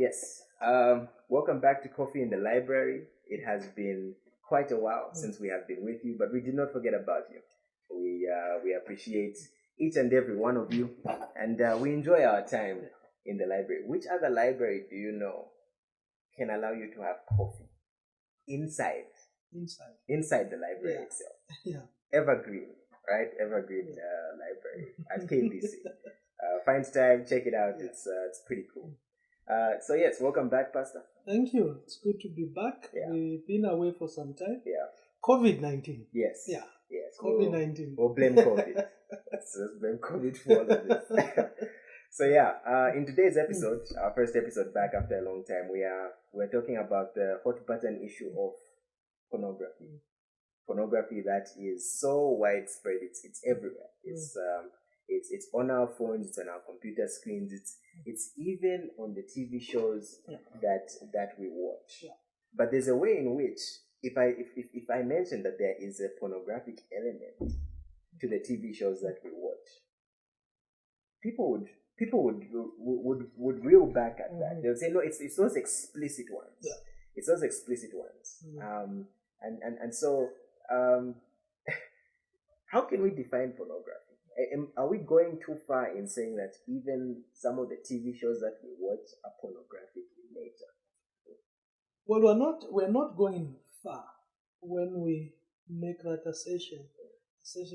Yes. Welcome back to Coffee in the Library. It has been quite a while since we have been with you, but we did not forget about you. We appreciate each and every one of you, and we enjoy our time in the library. Which other library do you know can allow you to have coffee inside the library itself? Yeah. Evergreen, right? Evergreen Library at KBC. Find time, check it out. It's pretty cool. So yes, welcome back, Pastor. Thank you. It's good to be back. Yeah. We've been away for some time. Yeah. COVID-19. Yes. Yeah. Yes. COVID-19. We'll blame COVID. Let's blame COVID for all of this. So yeah, in today's episode, our first episode back after a long time, we're talking about the hot button issue of pornography. Pornography that is so widespread. It's everywhere. It's on our phones. It's on our computer screens. It's even on the TV shows that we watch. Yeah. But there's a way in which, if I mention that there is a pornographic element to the TV shows that we watch, people would reel back at that. They'll say, no, it's those explicit ones. Yeah. It's those explicit ones. So how can we define pornography? Are we going too far in saying that even some of the TV shows that we watch are pornographic in nature? Well, we're not going far when we make that assertion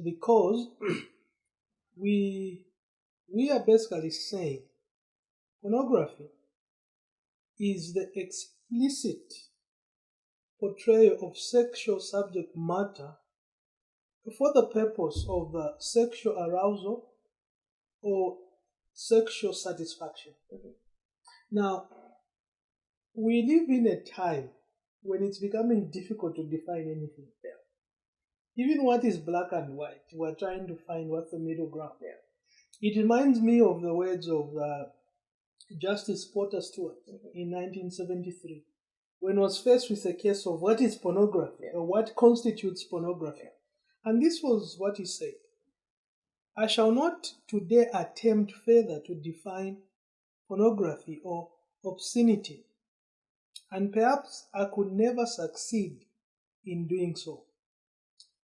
because we are basically saying pornography is the explicit portrayal of sexual subject matter for the purpose of sexual arousal or sexual satisfaction. Now, we live in a time when it's becoming difficult to define anything. Even what is black and white, we're trying to find what's the middle ground. It reminds me of the words of Justice Porter Stewart in 1973, when he was faced with a case of what is pornography or what constitutes pornography. And this was what he said: I shall not today attempt further to define pornography or obscenity, and perhaps I could never succeed in doing so.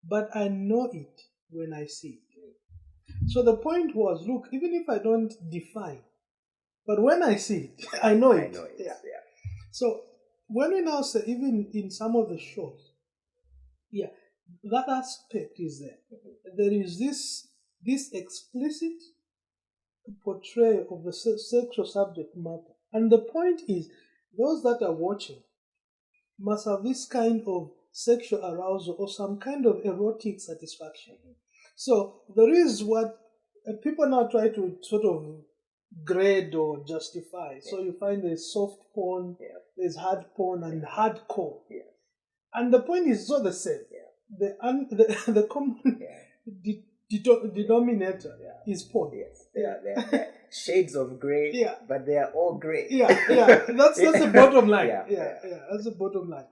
But I know it when I see it. So the point was, look, even if I don't define, but when I see it, I know it. So when we now say, even in some of the shows, that aspect is there. There is this explicit portrayal of the sexual subject matter. And the point is, those that are watching must have this kind of sexual arousal or some kind of erotic satisfaction. So there is what people now try to sort of grade or justify. So you find there's soft porn, there's hard porn, and hardcore. And the point is all the same. The common denominator is porn. They're shades of grey, but they are all grey. That's the bottom line. That's the bottom line.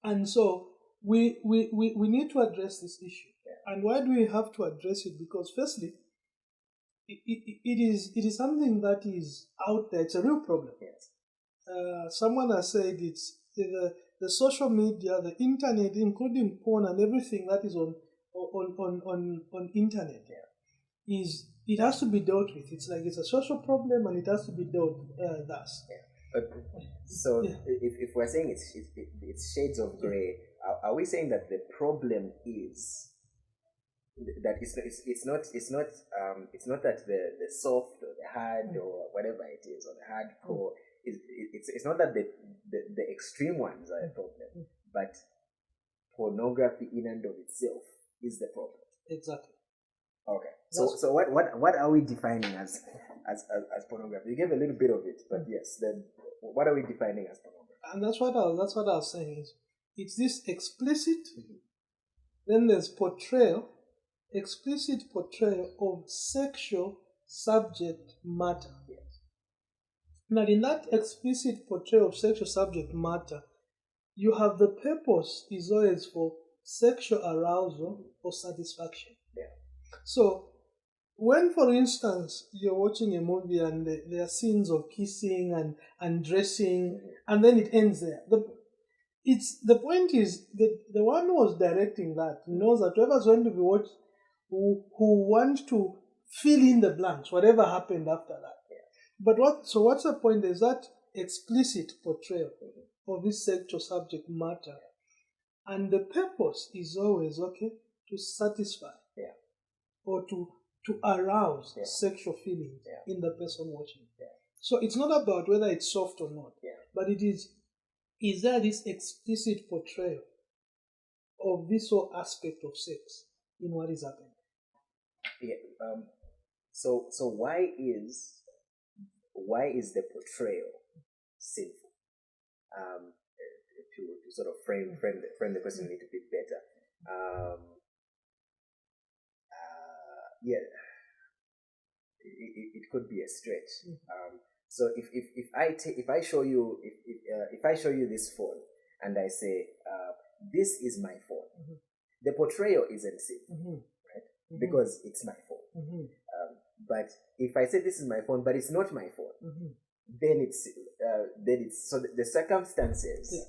And so we need to address this issue. And why do we have to address it? Because firstly, it is something that is out there. It's a real problem. Someone has said it's the social media, the internet, including porn and everything that is on internet, it has to be dealt with. It's like it's a social problem and it has to be dealt thus. So if we're saying it's shades of grey, are we saying that the problem is that it's not that the soft or the hard or whatever it is, or the hardcore, it's not that the extreme ones are a problem, but pornography in and of itself is the problem. Exactly. Okay. So what are we defining as pornography? You gave a little bit of it, but yes, then what are we defining as pornography? And that's what I was saying is it's this explicit. Then there's explicit portrayal of sexual subject matter. Now, in that explicit portrayal of sexual subject matter, you have the purpose is always for sexual arousal or satisfaction. So when, for instance, you're watching a movie and there are scenes of kissing and dressing, and then it ends there. The point is that the one who was directing that knows that whoever's going to be watched who want to fill in the blanks, whatever happened after that. But what's the point? Is that explicit portrayal of this sexual subject matter, and the purpose is always to satisfy or to arouse sexual feelings in the person watching. So it's not about whether it's soft or not, but it is there this explicit portrayal of this whole aspect of sex in what is happening? So why is the portrayal sinful? To sort of frame the question a little bit better. It could be a stretch. So if I show you this phone and I say this is my phone, the portrayal isn't sinful, right? Because it's my phone. But if I say this is my phone, but it's not my phone, then it's so the circumstances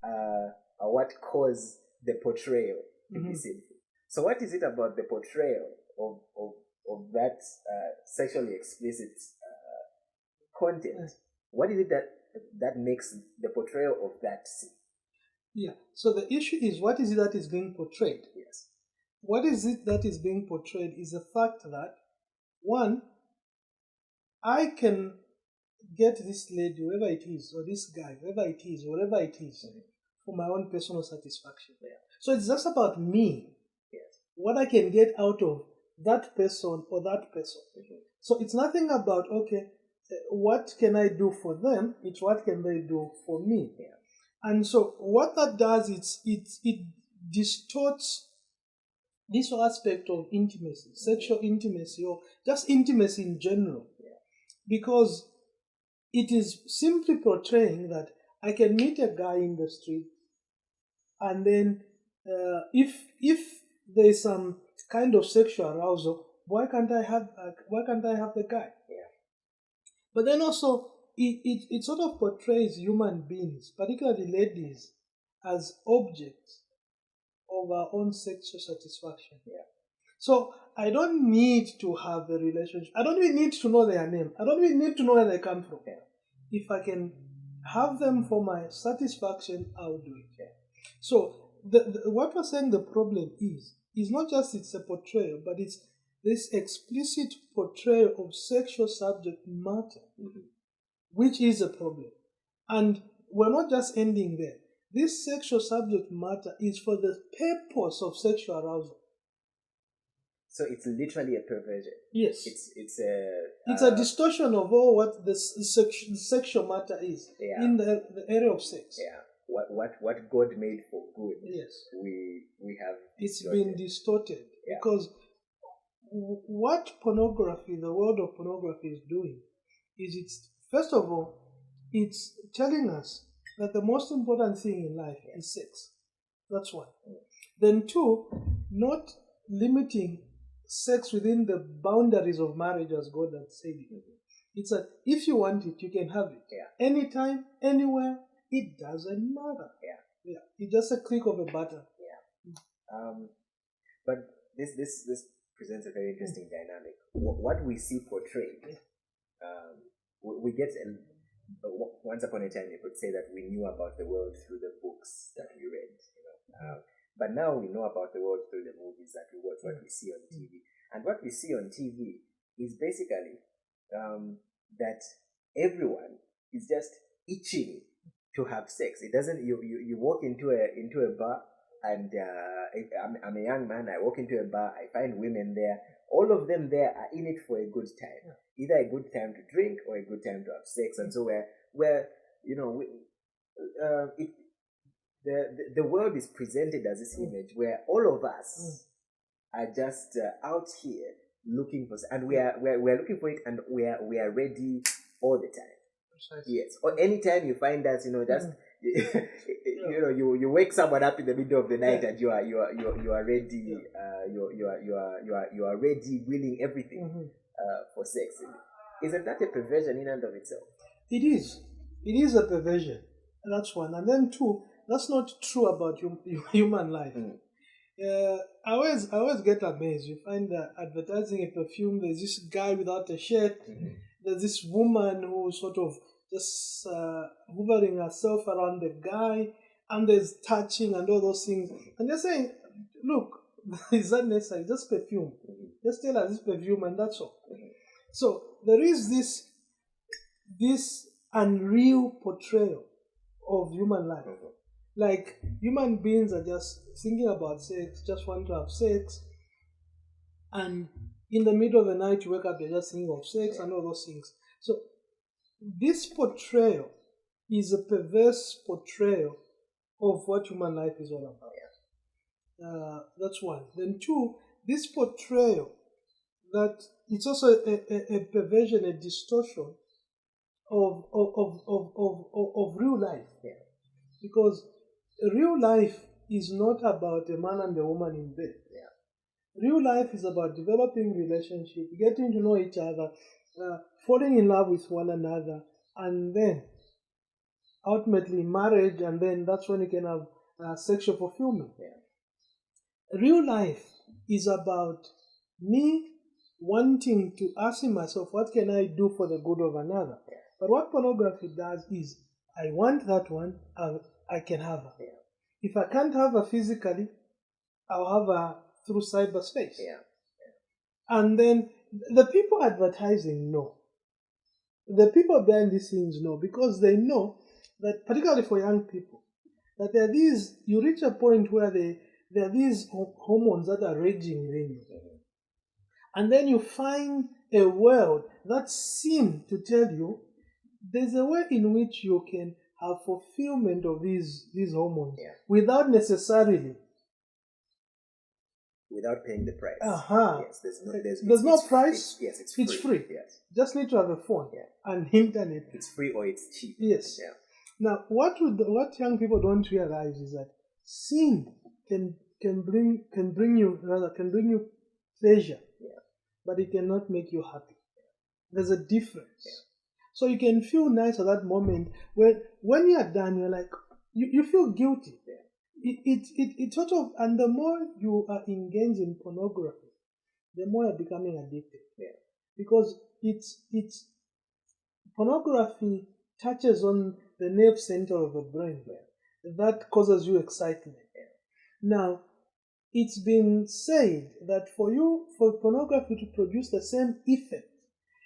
are what cause the portrayal to be sinful. So what is it about the portrayal of that sexually explicit content? What is it that makes the portrayal of that sin? Yeah. So the issue is, what is it that is being portrayed? Yes. What is it that is being portrayed is the fact that, one, I can get this lady, whoever it is, or this guy, whoever it is, whatever it is, for my own personal satisfaction. So it's just about me. Yes. What I can get out of that person or that person. So it's nothing about, what can I do for them? It's what can they do for me. And so what that does, it distorts this aspect of intimacy, sexual intimacy, or just intimacy in general. Because it is simply portraying that I can meet a guy in the street, and then if there is some kind of sexual arousal, why can't I have the guy? But then also it sort of portrays human beings, particularly ladies, as objects of our own sexual satisfaction. So I don't need to have a relationship. I don't even need to know their name. I don't even need to know where they come from. If I can have them for my satisfaction, I'll do it. So what we're saying the problem is not just it's a portrayal, but it's this explicit portrayal of sexual subject matter, which is a problem. And we're not just ending there. This sexual subject matter is for the purpose of sexual arousal. So it's literally a perversion. Yes. It's a distortion of all what the sexual matter is in the area of sex. What God made for good. Yes. We have it's been distorted because what pornography, the world of pornography is doing is it's first of all it's telling us that the most important thing in life is sex. That's one. Then two, not limiting sex within the boundaries of marriage as God has said it. It's that if you want it, you can have it. Anytime, anywhere, it doesn't matter. It's just a click of a button. But this presents a very interesting dynamic. What we see portrayed, we get once upon a time you could say that we knew about the world through the books that we read, but now we know about the world through the movies that we watch, what we see on TV. And what we see on TV is basically that everyone is just itching to have sex. It doesn't. You walk into a bar, and I'm a young man. I walk into a bar. I find women there. All of them there are in it for a good time, either a good time to drink or a good time to have sex. And so the world is presented as this image where all of us are just out here looking for, and we're looking for it, and we are ready all the time. Precisely. Yes. Or anytime you find us, you wake someone up in the middle of the night and you are ready, you are ready, willing everything for sex. Isn't that a perversion in and of itself? It is. It is a perversion. That's one. And then two, that's not true about human life. I always get amazed. You find advertising a perfume. There's this guy without a shirt. There's this woman who sort of just hovering herself around the guy, and there's touching and all those things. And they're saying, look, is that necessary? Just perfume. Just tell us this perfume and that's all. So there is this unreal portrayal of human life. Like human beings are just thinking about sex, just want to have sex, and in the middle of the night you wake up, you're just thinking of sex and all those things. So this portrayal is a perverse portrayal of what human life is all about. That's one. Then two, this portrayal that it's also a perversion, a distortion of real life. Because real life is not about a man and a woman in bed. Real life is about developing relationship, getting to know each other, falling in love with one another, and then ultimately marriage, and then that's when you can have sexual fulfillment. Real life is about me wanting to ask myself, what can I do for the good of another? But what pornography does is, I want that one, I can have her. If I can't have her physically, I'll have her through cyberspace. And then the people advertising know. The people behind these things know, because they know that, particularly for young people, that there are these, you reach a point where there are these hormones that are raging within you. And then you find a world that seems to tell you there's a way in which you can have fulfillment of these hormones without necessarily, without paying the price. Yes, there's no price. Free. Yes, it's free. Yes. Just need to have a phone and internet. It's free or it's cheap. Yes. Now, what young people don't realize is that sin can bring you pleasure, but it cannot make you happy. There's a difference. So you can feel nice at that moment. When you are done, you're like, you feel guilty. It sort of, and the more you are engaged in pornography, the more you're becoming addicted. Because it's pornography touches on the nerve center of the brain that causes you excitement. Now, it's been said that for pornography to produce the same effect,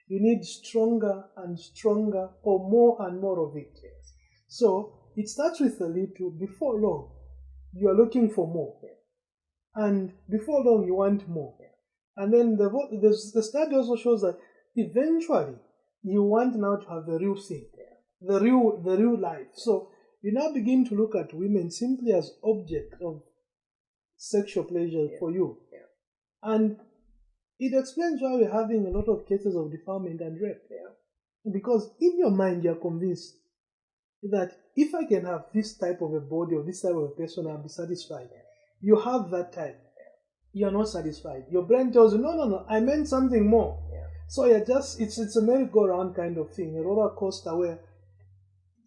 you need stronger and stronger, or more and more of it. So it starts with a little. Before long, you are looking for more, and before long, you want more. And then the study also shows that eventually you want now to have the real thing, the real life. So you now begin to look at women simply as object of sexual pleasure for you, and it explains why we're having a lot of cases of defilement and rape. Because in your mind, you're convinced that if I can have this type of a body or this type of a person, I'll be satisfied. You have that type. You're not satisfied. Your brain tells you, no, I meant something more. So you're just, it's a merry-go-round kind of thing, a roller coaster where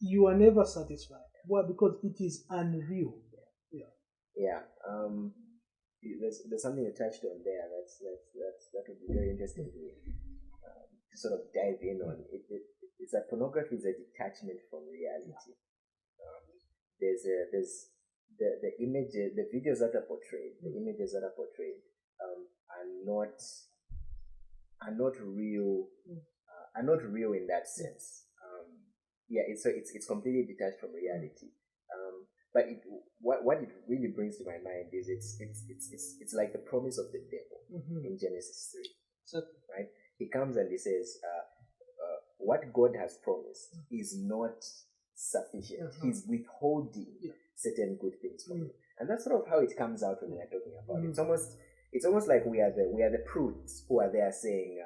you are never satisfied. Why? Because it is unreal. There's something you touched on there that would be very interesting to sort of dive in on. It's that pornography is a detachment from reality. There's the images, the videos that are portrayed, the images that are portrayed are not real in that sense. It's completely detached from reality. But what it really brings to my mind is it's like the promise of the devil in Genesis 3. Right? He comes and he says, what God has promised is not sufficient. He's withholding certain good things from you, and that's sort of how it comes out when we're talking about it. It's almost like we are the prudes who are there saying,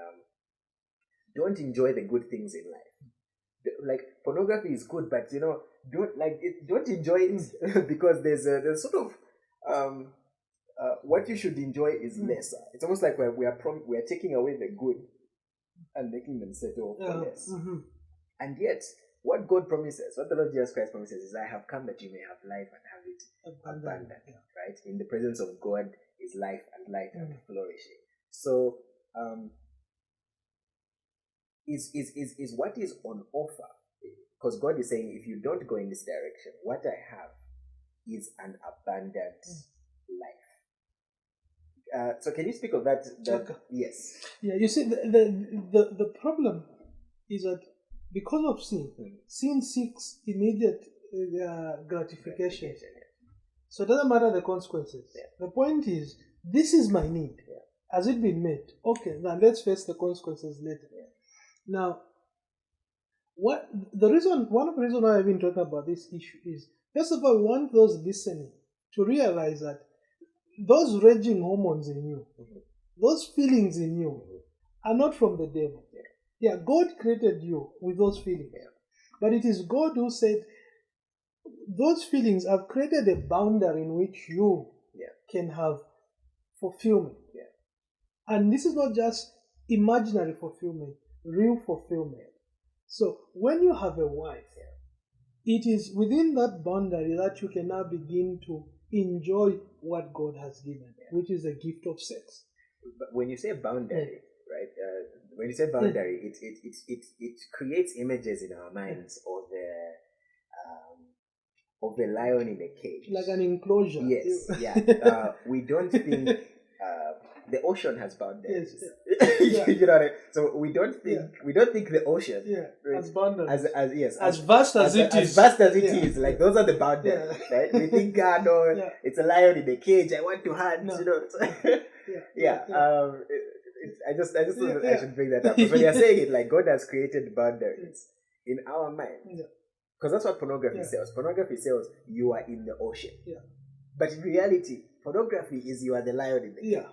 don't enjoy the good things in life. like pornography is good, but don't enjoy it because there's sort of what you should enjoy is lesser. It's almost like we are taking away the good and making them settle for less. And yet, what God promises, what the Lord Jesus Christ promises, is, "I have come that you may have life and have it abundant." Right? In the presence of God is life and light and flourishing. So, is what is on offer, because God is saying, if you don't go in this direction, what I have is an abundant life. So can you speak of that? Okay. Yes. Yeah, you see, the problem is that because of sin seeks immediate gratification. So it doesn't matter the consequences. The point is, this is my need. Has it been met? Okay, now let's face the consequences later. Now, one of the reasons why I've been talking about this issue is, first of all, we want those listening to realize that those raging hormones in you, those feelings in you, are not from the devil. Yeah, God created you with those feelings. But it is God who said, those feelings have created a boundary in which you can have fulfillment. And this is not just imaginary fulfillment, real fulfillment. So when you have a wife, it is within that boundary that you can now begin to enjoy what God has given, which is a gift of sex. But when you say boundary, right? When you say boundary, it creates images in our minds of the lion in a cage, like an enclosure. Yes, yeah. We don't think the ocean has boundaries. You know what I mean? So we don't think the ocean has boundaries. As vast as it is. As vast as it is. Like those are the boundaries, right? We think, it's a lion in a cage. I want to hunt. No. You know. I just thought I should bring that up. Because when you're saying it, like God has created boundaries in our mind. Because that's what pornography sells. Pornography sells you are in the ocean. But in reality, pornography is you are the lion in the cage.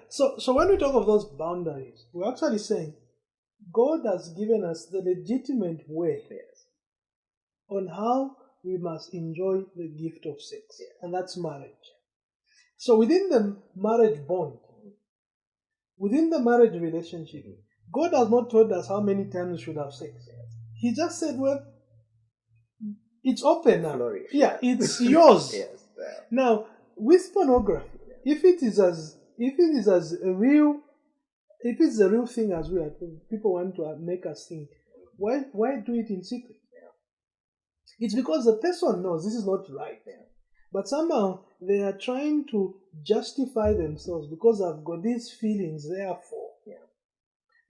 So when we talk of those boundaries, we're actually saying God has given us the legitimate way on how we must enjoy the gift of sex. And that's marriage. So within the marriage bond, within the marriage relationship, God has not told us how many times we should have sex. He just said, well, it's open now. Flourish. It's yours. Now, with pornography, if it's a real thing as well, people want to make us think, why do it in secret? It's because the person knows this is not right. But somehow they are trying to justify themselves because I've got these feelings, therefore.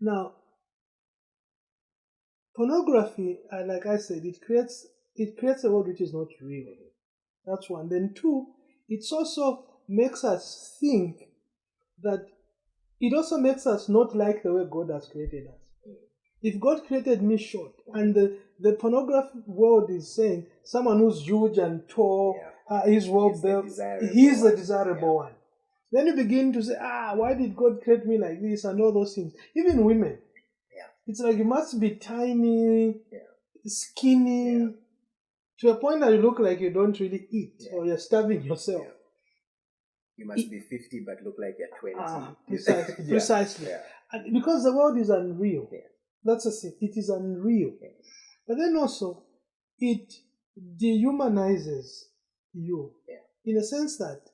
Now, pornography, like I said, it creates a world which is not real. That's one. Then two, it also makes us think that it also makes us not like the way God has created us. If God created me short, and the pornography world is saying someone who's huge and tall, is well built, he's the desirable one. Then you begin to say, why did God create me like this and all those things? Even women. It's like you must be tiny, skinny, to a point that you look like you don't really eat or you're starving yourself. You must be 50 but look like you're 20. Precisely. And because the world is unreal. That's a thing. It is unreal. But then also, it dehumanizes you in a sense that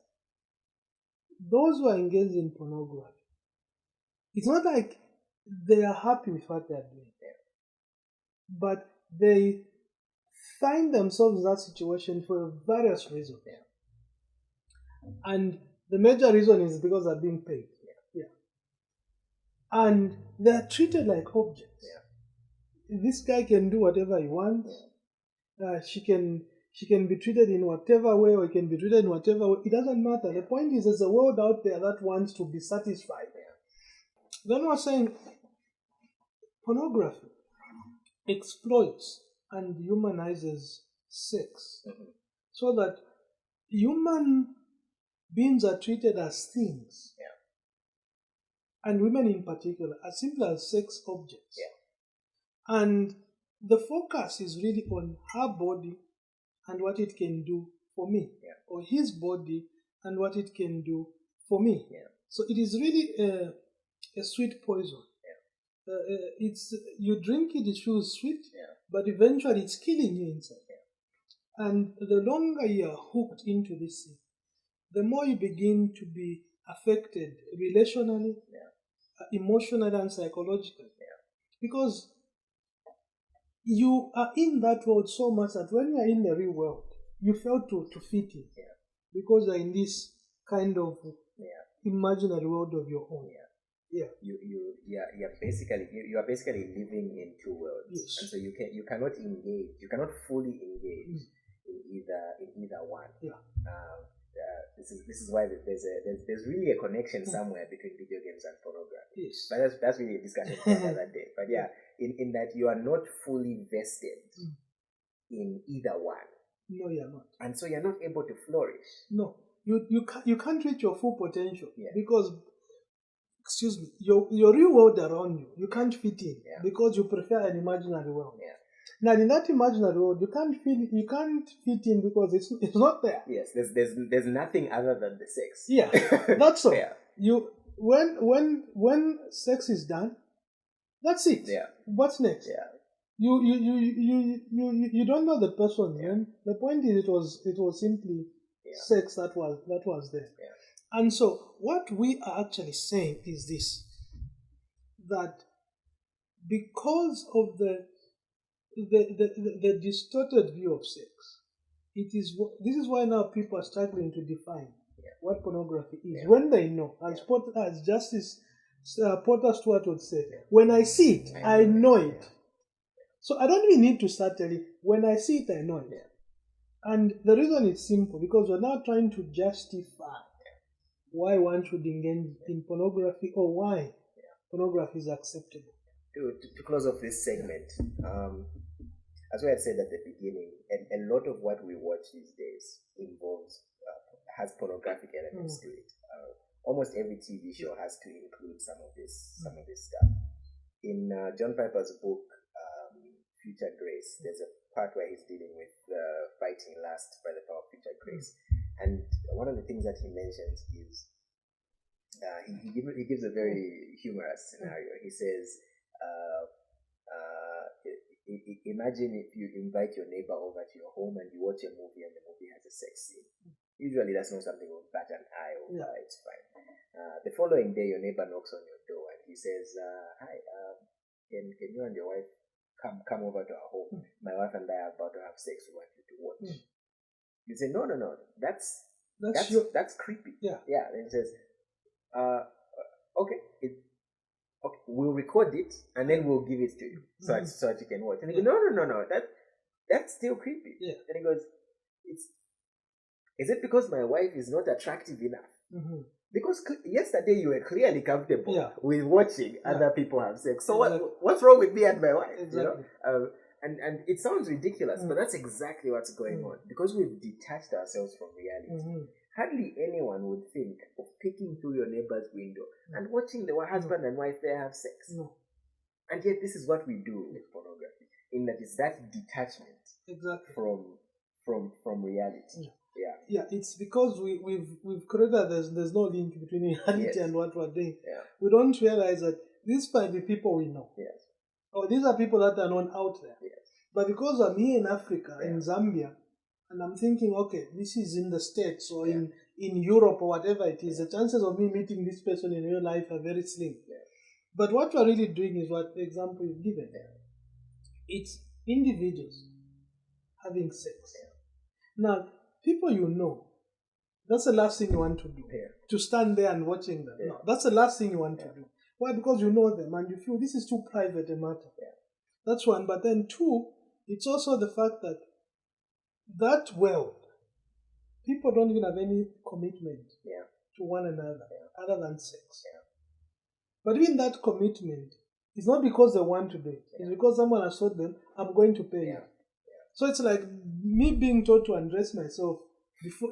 those who are engaged in pornography, it's not like they are happy with what they are doing, but they find themselves in that situation for various reasons. And the major reason is because they're being paid. And they're treated like objects. This guy can do whatever he wants. She can be treated in whatever way, or he can be treated in whatever way. It doesn't matter. The point is, there's a world out there that wants to be satisfied. Then we're saying pornography exploits and humanizes sex so that human beings are treated as things. And women in particular are simply as sex objects. And the focus is really on her body and what it can do for me, or his body and what it can do for me. So it is really a sweet poison. It's you drink it, it feels sweet, but eventually it's killing you inside. And the longer you are hooked into this thing, the more you begin to be affected relationally, emotionally, and psychologically. Because you are in that world so much that when you are in the real world, you fail to fit in. Because you're in this kind of imaginary world of your own. You are basically living in two worlds, and so you cannot fully engage in either one. This is why there's really a connection somewhere between video games and pornography. But that's really a discussion for another day. But in that you are not fully vested in either one. No, you're not. And so you're not able to flourish. No, you can't reach your full potential because, excuse me, your real world around you can't fit in because you prefer an imaginary world. Now, in that imaginary world, you can't fit in because it's not there. Yes, there's nothing other than the sex. Yeah, that's all. You when sex is done, that's it. What's next? You don't know the person, man. The point is, it was simply sex that was there. And so, what we are actually saying is this: that because of the distorted view of sex, this is why now people are struggling to define what pornography is when they know, as Justice Porter Stewart would say, when I see it, I know it. So I don't even need to start telling. When I see it, I know it. And the reason is simple, because we're now trying to justify why one should engage in pornography or why pornography is acceptable. To close off this segment, as we had said at the beginning, a lot of what we watch these days has pornographic elements to it. Almost every TV show has to include some of this stuff. In John Piper's book, Future Grace, there's a part where he's dealing with fighting lust by the power of future grace, and one of the things that he mentions is he gives a very humorous scenario. He says, imagine if you invite your neighbor over to your home and you watch a movie and the movie has a sex scene. Usually that's not something we'll bat an eye over. It's fine. The following day, your neighbor knocks on your door and he says, hi, can you and your wife come over to our home? My wife and I are about to have sex. We want you to watch. You say, no, that's creepy. Then he says, okay, we'll record it and then we'll give it to you so that you can watch. And he goes, no, that's still creepy. And he goes, is it because my wife is not attractive enough? Because yesterday you were clearly comfortable with watching other people have sex. So what's wrong with me and my wife? Exactly. And it sounds ridiculous, but that's exactly what's going on. Because we've detached ourselves from reality. Hardly anyone would think of peeking through your neighbor's window and watching the husband and wife there have sex. And yet this is what we do with pornography, in that it's that detachment from reality. It's because we've created there's no link between reality and what we're doing. We don't realize that these might be people we know. Or these are people that are known out there. But because I'm here in Africa, in Zambia, and I'm thinking, okay, this is in the States or in Europe or whatever it is, the chances of me meeting this person in real life are very slim. But what we're really doing is what the example you've given. It's individuals having sex. Now, people you know, that's the last thing you want to do. To stand there and watching them. No, that's the last thing you want to do. Why? Because you know them and you feel this is too private a matter. That's one. But then two, it's also the fact that world, people don't even have any commitment to one another other than sex. But even that commitment is not because they want to do it. It's because someone has told them, I'm going to pay you. So it's like me being told to undress myself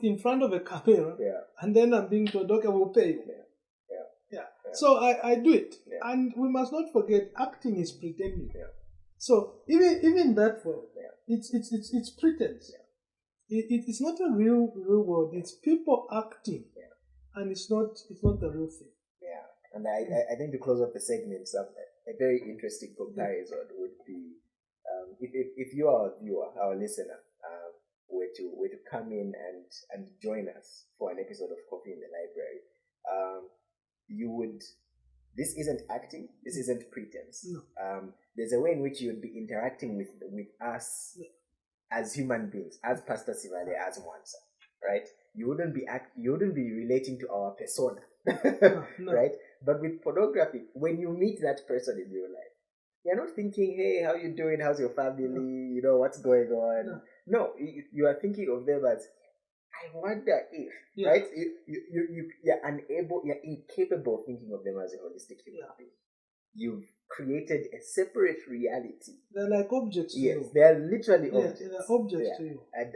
in front of a camera, and then I'm being told, okay, we'll pay you. So I do it. And we must not forget, acting is pretending. So even that word, it's pretense. It's not a real word. It's people acting, and it's not the real thing. Yeah, and I think to close off the segment, a very interesting comparison would be if you are a viewer, our listener, were to come in and join us for an episode of Coffee in the Library, you would. This isn't acting. This isn't pretense. No. There's a way in which you would be interacting with us as human beings, as Pastor Sibale, as Mwansa, right? You wouldn't be relating to our persona, No. right? But with pornography, when you meet that person in real life, you're not thinking, "Hey, how you doing? How's your family? You know what's going on?" No, you are thinking of them as, "I wonder if," right? You're incapable of thinking of them as a holistic human being. You've created a separate reality. They're like objects to you. Yes, they are literally objects. They're objects to you. And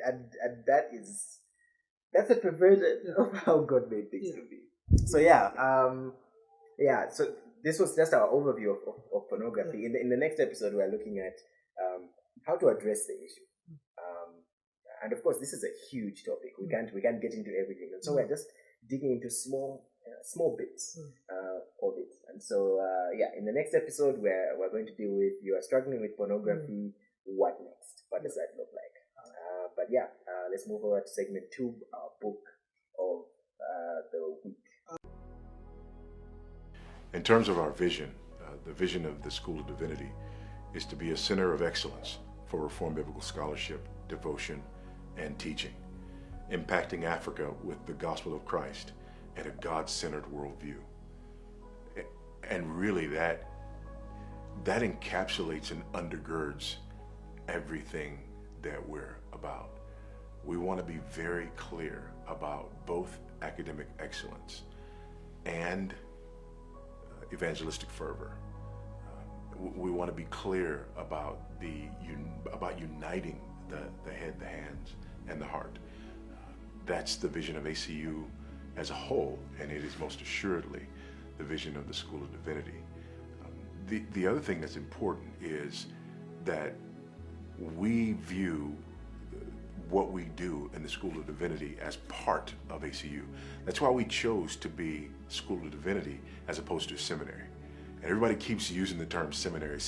that's a perversion of how God made things to be. So so this was just our overview of pornography. In the next episode, we are looking at how to address the issue. And of course, this is a huge topic. We can't get into everything, and so we're just digging into small bits of it. And so in the next episode, we're going to deal with, you are struggling with pornography. What next? What does that look like? Let's move over to segment 2, our book of the week. In terms of our vision, the vision of the School of Divinity is to be a center of excellence for Reformed biblical scholarship, devotion, and teaching, impacting Africa with the gospel of Christ and a God-centered worldview. And really that encapsulates and undergirds everything that we're about. We want to be very clear about both academic excellence and evangelistic fervor. We want to be clear about uniting the head, the hands, and the heart. That's the vision of ACU as a whole, and it is most assuredly the vision of the School of Divinity. The other thing that's important is that we view what we do in the School of Divinity as part of ACU. That's why we chose to be School of Divinity as opposed to a seminary. And everybody keeps using the term seminary.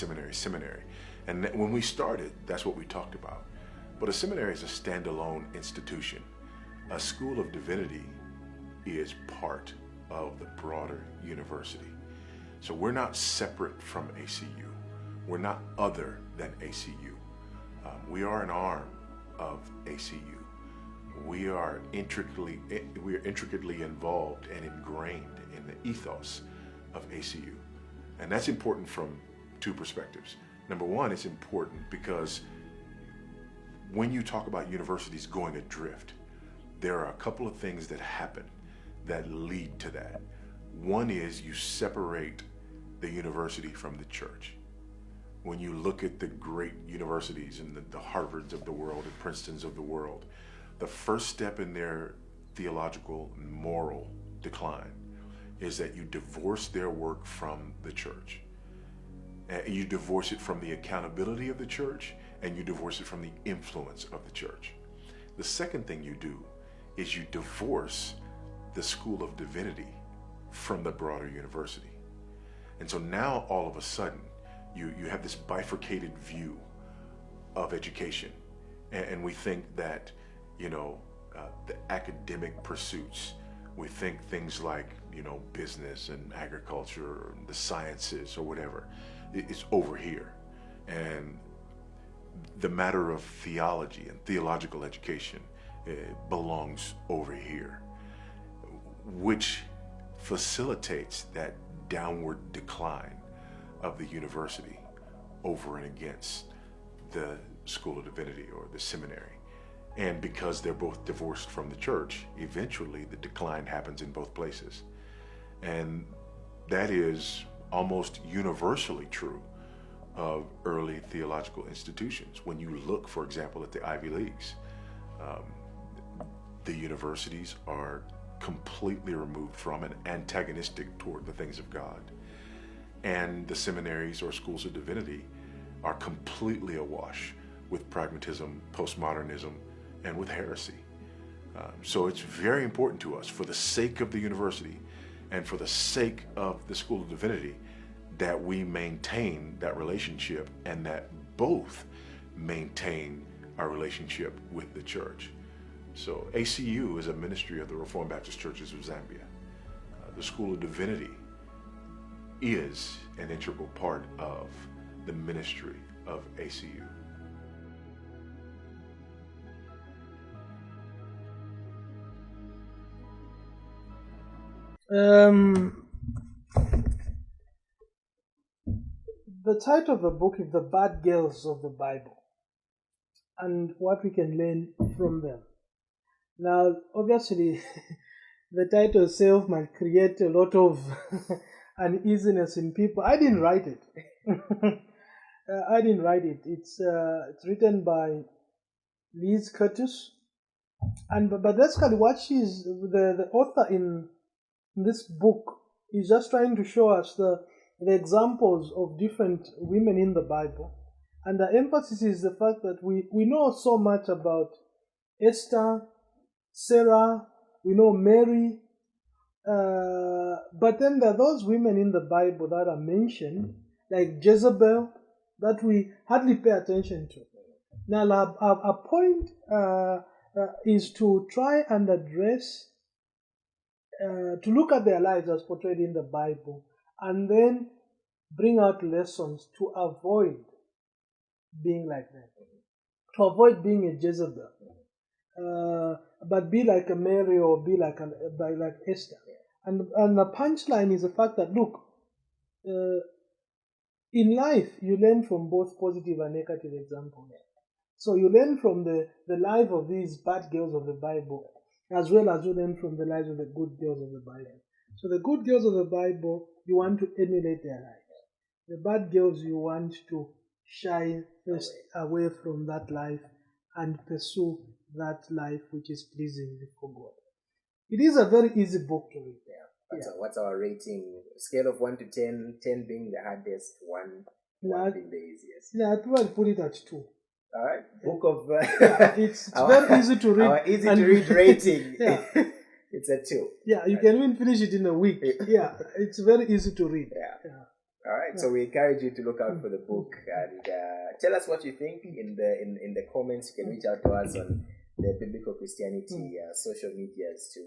And when we started, that's what we talked about. But a seminary is a standalone institution. A School of Divinity is part of the broader university. So we're not separate from ACU. We're not other than ACU. We are an arm of ACU. We are intricately involved and ingrained in the ethos of ACU. And that's important from two perspectives. Number one, it's important because when you talk about universities going adrift, there are a couple of things that happen that lead to that. One is you separate the university from the church. When you look at the great universities and the Harvards of the world and Princetons of the world, the first step in their theological and moral decline is that you divorce their work from the church. And you divorce it from the accountability of the church, and you divorce it from the influence of the church. The second thing you do is you divorce the School of Divinity from the broader university. And so now all of a sudden, you have this bifurcated view of education. And we think that, the academic pursuits, we think things like, business and agriculture, or the sciences or whatever, it's over here. And the matter of theology and theological education belongs over here, which facilitates that downward decline of the university over and against the School of Divinity or the seminary. And because they're both divorced from the church, eventually the decline happens in both places. And that is almost universally true of early theological institutions. When you look, for example, at the Ivy Leagues, the universities are completely removed from and antagonistic toward the things of God. And the seminaries or schools of divinity are completely awash with pragmatism, postmodernism, and with heresy. So it's very important to us, for the sake of the university and for the sake of the School of Divinity, that we maintain that relationship and that both maintain our relationship with the church. So ACU is a ministry of the Reformed Baptist Churches of Zambia. The School of Divinity is an integral part of the ministry of ACU. The title of the book is The Bad Girls of the Bible and what we can learn from them. Now, obviously, the title itself might create a lot of uneasiness in people. I didn't write it. I didn't write it. It's written by Liz Curtis, but basically what she's the author in this book is just trying to show us the examples of different women in the Bible, and the emphasis is the fact that we know so much about Esther, Sarah, we know Mary, but then there are those women in the Bible that are mentioned, like Jezebel, that we hardly pay attention to. Now, our point is to try and address, to look at their lives as portrayed in the Bible, and then bring out lessons to avoid being like that, to avoid being a Jezebel, but be like a Mary or be like Esther. And the punchline is the fact that, look, in life you learn from both positive and negative examples. So you learn from the life of these bad girls of the Bible, as well as you learn from the lives of the good girls of the Bible. So the good girls of the Bible, you want to emulate their lives. The bad girls, you want to shy first away from that life and pursue that life which is pleasing before God. It is a very easy book to read. What's our rating? Scale of 1 to 10, 10 being the hardest, 1 being the easiest. Yeah, I'd probably put it at 2. All right, book of it's very easy to read. Our easy to read rating. It's a 2. Yeah, you can even finish it in a week. Yeah, it's very easy to read. All right, so we encourage you to look out for the book and tell us what you think in the comments. You can reach out to us on the Biblical Christianity social medias to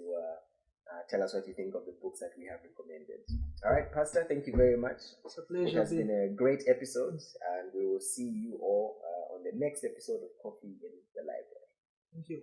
tell us what you think of the books that we have recommended. All right, Pastor, thank you very much. It's a pleasure. It has been a great episode, and we will see you all on the next episode of Coffee in the Library. Thank you.